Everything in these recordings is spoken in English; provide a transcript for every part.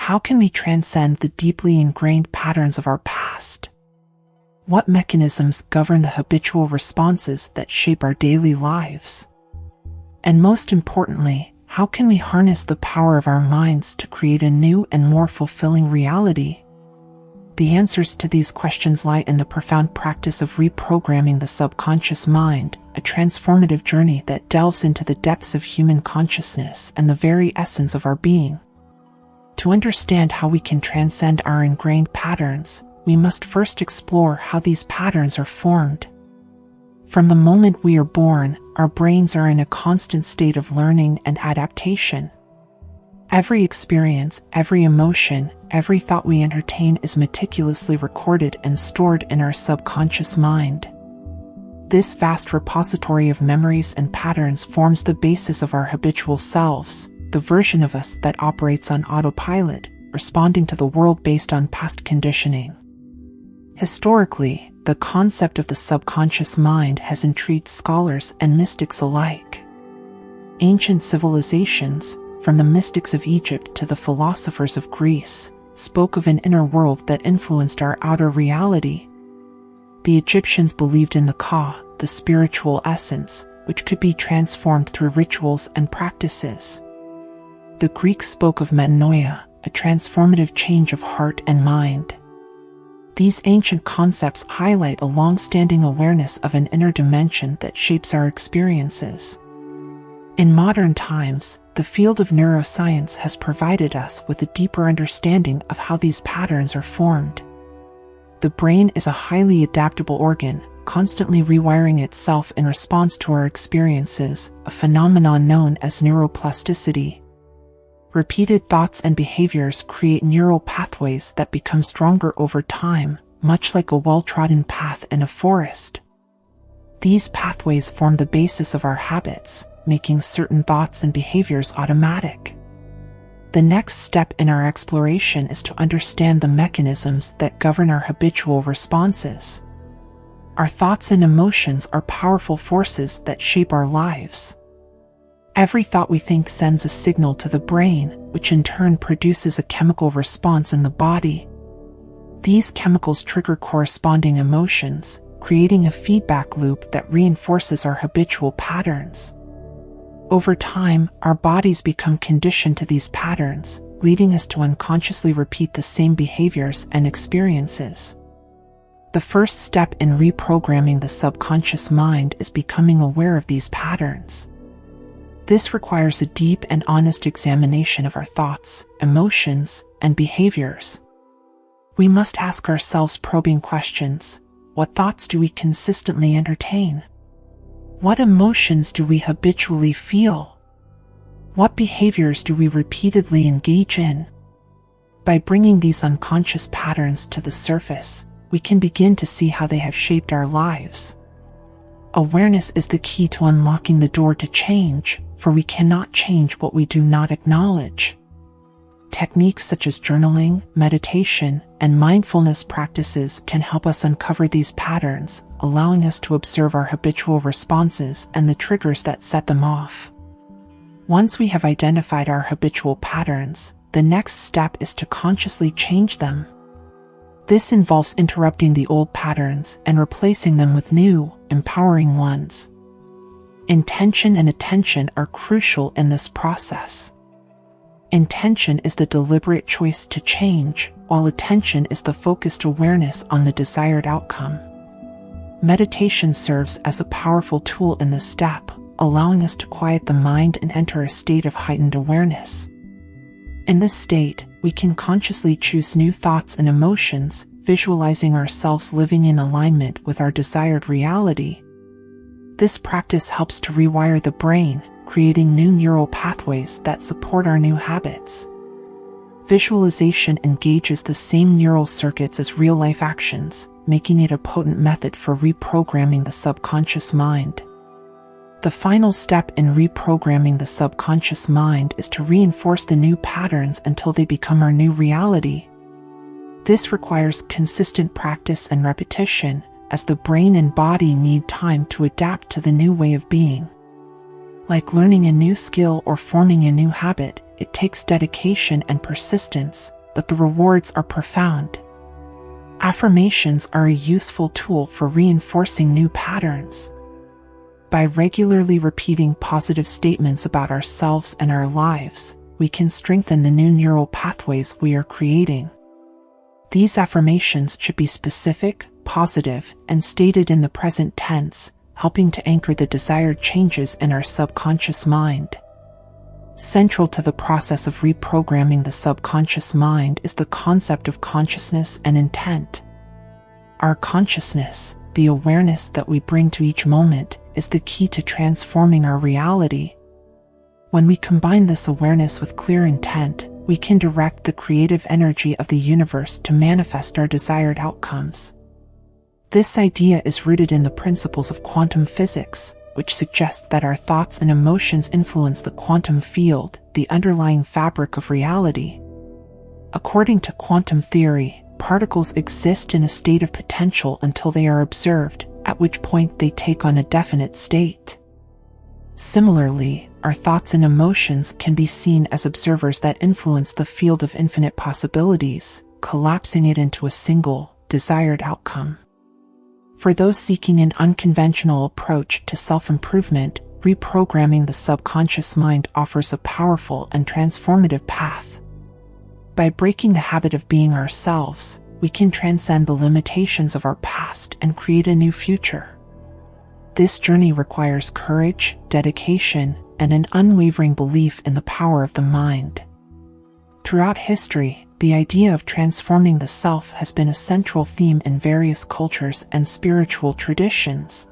How can we transcend the deeply ingrained patterns of our past? What mechanisms govern the habitual responses that shape our daily lives? And most importantly, how can we harness the power of our minds to create a new and more fulfilling reality? The answers to these questions lie in the profound practice of reprogramming the subconscious mind, a transformative journey that delves into the depths of human consciousness and the very essence of our being. To understand how we can transcend our ingrained patterns, we must first explore how these patterns are formed. From the moment we are born, our brains are in a constant state of learning and adaptation. Every experience, every emotion, every thought we entertain is meticulously recorded and stored in our subconscious mind. This vast repository of memories and patterns forms the basis of our habitual selves, the version of us that operates on autopilot, responding to the world based on past conditioning. Historically, the concept of the subconscious mind has intrigued scholars and mystics alike. Ancient civilizations, from the mystics of Egypt to the philosophers of Greece, spoke of an inner world that influenced our outer reality. The Egyptians believed in the Ka, the spiritual essence, which could be transformed through rituals and practices. The Greeks spoke of metanoia, a transformative change of heart and mind. These ancient concepts highlight a long-standing awareness of an inner dimension that shapes our experiences. In modern times, the field of neuroscience has provided us with a deeper understanding of how these patterns are formed. The brain is a highly adaptable organ, constantly rewiring itself in response to our experiences, a phenomenon known as neuroplasticity. Repeated thoughts and behaviors create neural pathways that become stronger over time, much like a well-trodden path in a forest. These pathways form the basis of our habits, making certain thoughts and behaviors automatic. The next step in our exploration is to understand the mechanisms that govern our habitual responses. Our thoughts and emotions are powerful forces that shape our lives. Every thought we think sends a signal to the brain, which in turn produces a chemical response in the body. These chemicals trigger corresponding emotions, creating a feedback loop that reinforces our habitual patterns. Over time, our bodies become conditioned to these patterns, leading us to unconsciously repeat the same behaviors and experiences. The first step in reprogramming the subconscious mind is becoming aware of these patterns. This requires a deep and honest examination of our thoughts, emotions, and behaviors. We must ask ourselves probing questions. What thoughts do we consistently entertain? What emotions do we habitually feel? What behaviors do we repeatedly engage in? By bringing these unconscious patterns to the surface, we can begin to see how they have shaped our lives. Awareness is the key to unlocking the door to change, for we cannot change what we do not acknowledge. Techniques such as journaling, meditation, and mindfulness practices can help us uncover these patterns, allowing us to observe our habitual responses and the triggers that set them off. Once we have identified our habitual patterns, the next step is to consciously change them. This involves interrupting the old patterns and replacing them with new, empowering ones. Intention and attention are crucial in this process. Intention is the deliberate choice to change, while attention is the focused awareness on the desired outcome. Meditation serves as a powerful tool in this step, allowing us to quiet the mind and enter a state of heightened awareness. In this state, we can consciously choose new thoughts and emotions, visualizing ourselves living in alignment with our desired reality. This practice helps to rewire the brain, creating new neural pathways that support our new habits. Visualization engages the same neural circuits as real-life actions, making it a potent method for reprogramming the subconscious mind. The final step in reprogramming the subconscious mind is to reinforce the new patterns until they become our new reality. This requires consistent practice and repetition, as the brain and body need time to adapt to the new way of being. Like learning a new skill or forming a new habit, It takes dedication and persistence, but the rewards are profound. Affirmations are a useful tool for reinforcing new patterns. By regularly repeating positive statements about ourselves and our lives, we can strengthen the new neural pathways we are creating. These affirmations should be specific, positive, and stated in the present tense, helping to anchor the desired changes in our subconscious mind. Central to the process of reprogramming the subconscious mind is the concept of consciousness and intent. Our consciousness, the awareness that we bring to each moment, is the key to transforming our reality. When we combine this awareness with clear intent, we can direct the creative energy of the universe to manifest our desired outcomes. This idea is rooted in the principles of quantum physics, which suggests that our thoughts and emotions influence the quantum field, the underlying fabric of reality. According to quantum theory, particles exist in a state of potential until they are observed, at which point they take on a definite state. Similarly, our thoughts and emotions can be seen as observers that influence the field of infinite possibilities, collapsing it into a single, desired outcome. For those seeking an unconventional approach to self-improvement, reprogramming the subconscious mind offers a powerful and transformative path. By breaking the habit of being ourselves, we can transcend the limitations of our past and create a new future. This journey requires courage, dedication, and an unwavering belief in the power of the mind. Throughout history, the idea of transforming the self has been a central theme in various cultures and spiritual traditions.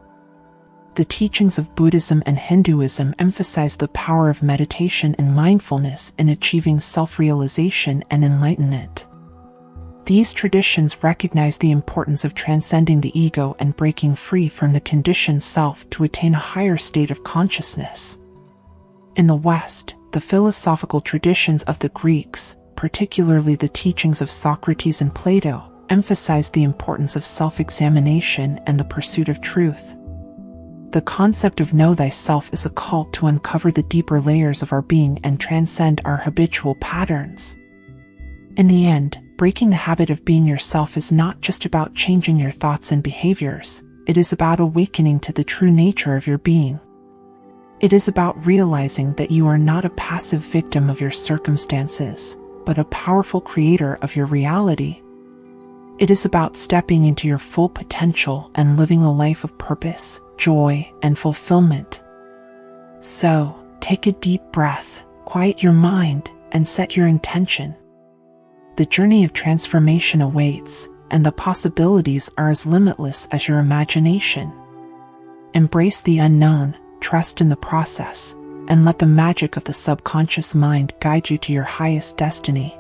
The teachings of Buddhism and Hinduism emphasize the power of meditation and mindfulness in achieving self-realization and enlightenment. These traditions recognize the importance of transcending the ego and breaking free from the conditioned self to attain a higher state of consciousness. In the West, the philosophical traditions of the Greeks, particularly the teachings of Socrates and Plato, emphasize the importance of self-examination and the pursuit of truth. The concept of know thyself is a call to uncover the deeper layers of our being and transcend our habitual patterns. In the end, breaking the habit of being yourself is not just about changing your thoughts and behaviors, it is about awakening to the true nature of your being. It is about realizing that you are not a passive victim of your circumstances, but a powerful creator of your reality. It is about stepping into your full potential and living a life of purpose, joy, and fulfillment. So, take a deep breath, quiet your mind, and set your intention. The journey of transformation awaits, and the possibilities are as limitless as your imagination. Embrace the unknown, trust in the process, and let the magic of the subconscious mind guide you to your highest destiny.